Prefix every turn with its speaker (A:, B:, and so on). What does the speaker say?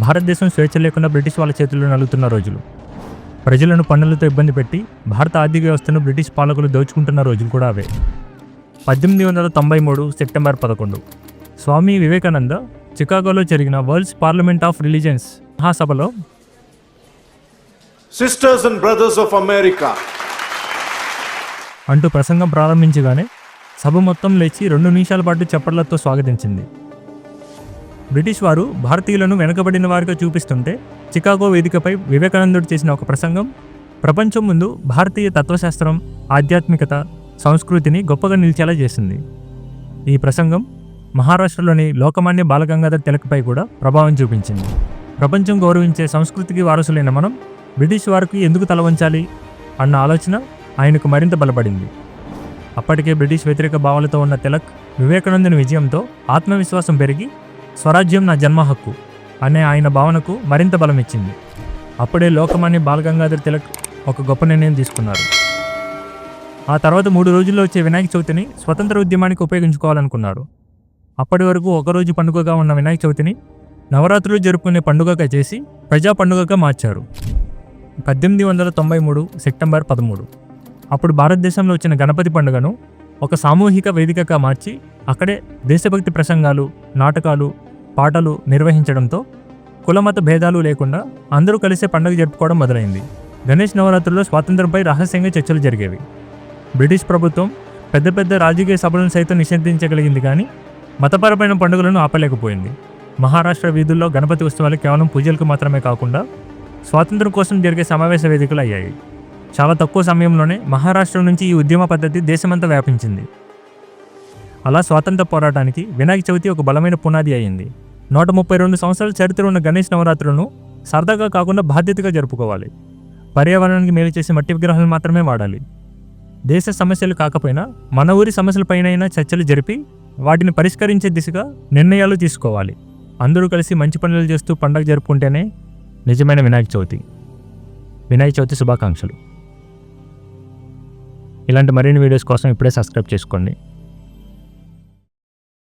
A: భారతదేశం స్వేచ్ఛ లేకుండా బ్రిటిష్ వాళ్ళ చేతుల్లో నలుగుతున్న రోజులు. ప్రజలను పన్నులతో ఇబ్బంది పెట్టి భారత ఆర్థిక వ్యవస్థను బ్రిటిష్ పాలకులు దోచుకుంటున్న రోజులు కూడా అవే. 1893 సెప్టెంబర్ 11 స్వామి వివేకానంద చికాగోలో జరిగిన వరల్డ్స్ పార్లమెంట్ ఆఫ్ రిలీజియన్స్ మహాసభలో
B: sisters and brothers of America
A: అంటూ ప్రసంగం ప్రారంభించగానే సభ మొత్తం లేచి 2 నిమిషాల పాటు చప్పట్లతో స్వాగతించింది. బ్రిటిష్ వారు భారతీయులను వెనుకబడిన వారిగా చూపిస్తుంటే చికాగో వేదికపై వివేకానందుడు చేసిన ఒక ప్రసంగం ప్రపంచం ముందు భారతీయ తత్వశాస్త్రం, ఆధ్యాత్మికత, సంస్కృతిని గొప్పగా నిలిచేలా చేసింది. ఈ ప్రసంగం మహారాష్ట్రలోని లోకమాన్య బాలగంగాధర్ తిలక్పై కూడా ప్రభావం చూపించింది. ప్రపంచం గౌరవించే సంస్కృతికి వారసులైన మనం బ్రిటిష్ వారికి ఎందుకు తల వంచాలి అన్న ఆలోచన ఆయనకు మరింత బలపడింది. అప్పటికే బ్రిటిష్ వ్యతిరేక భావాలతో ఉన్న తిలక్ వివేకానందుని విజయంతో ఆత్మవిశ్వాసం పెరిగి స్వరాజ్యం నా జన్మ హక్కు అనే ఆయన భావనకు మరింత బలం ఇచ్చింది. అప్పుడే లోకమాన్య బాలగంగాధర్ తిలక్ ఒక గొప్ప నిర్ణయం తీసుకున్నారు. ఆ తర్వాత 3 రోజుల్లో వచ్చే వినాయక చవితిని స్వతంత్ర ఉద్యమానికి ఉపయోగించుకోవాలనుకున్నారు. అప్పటి వరకు ఒకరోజు పండుగగా ఉన్న వినాయక చవితిని నవరాత్రులు జరుపుకునే పండుగగా చేసి ప్రజా పండుగగా మార్చారు. 1893 సెప్టెంబర్ 13 అప్పుడు భారతదేశంలో వచ్చిన గణపతి పండుగను ఒక సామూహిక వేదికగా మార్చి అక్కడే దేశభక్తి ప్రసంగాలు, నాటకాలు, పాటలు నిర్వహించడంతో కులమత భేదాలు లేకుండా అందరూ కలిసే పండుగ జరుపుకోవడం మొదలైంది. గణేష్ నవరాత్రుల్లో స్వాతంత్రంపై రహస్యంగా చర్చలు జరిగేవి. బ్రిటిష్ ప్రభుత్వం పెద్ద పెద్ద రాజకీయ సభలను సైతం నిషేధించగలిగింది, కానీ మతపరమైన పండుగలను ఆపలేకపోయింది. మహారాష్ట్ర వీధుల్లో గణపతి ఉత్సవాలు కేవలం పూజలకు మాత్రమే కాకుండా స్వాతంత్రం కోసం జరిగే సమావేశ వేదికలు అయ్యాయి. చాలా తక్కువ సమయంలోనే మహారాష్ట్ర నుంచి ఈ ఉద్యమ పద్ధతి దేశమంతా వ్యాపించింది. అలా స్వాతంత్ర పోరాటానికి వినాయక చవితి ఒక బలమైన పునాది అయింది. 132 సంవత్సరాల చరిత్ర ఉన్న గణేష్ నవరాత్రులను సరదాగా కాకుండా బాధ్యతగా జరుపుకోవాలి. పర్యావరణానికి మేలు చేసే మట్టి విగ్రహాలు మాత్రమే వాడాలి. దేశ సమస్యలు కాకపోయినా మన ఊరి సమస్యలపైనైనా చర్చలు జరిపి వాటిని పరిష్కరించే దిశగా నిర్ణయాలు తీసుకోవాలి. అందరూ కలిసి మంచి పనులు చేస్తూ పండుగ జరుపుకుంటేనే నిజమైన వినాయక చవితి. వినాయక చవితి శుభాకాంక్షలు. ఇలాంటి మరిన్ని వీడియోస్ కోసం ఇప్పుడే సబ్స్క్రైబ్ చేసుకోండి.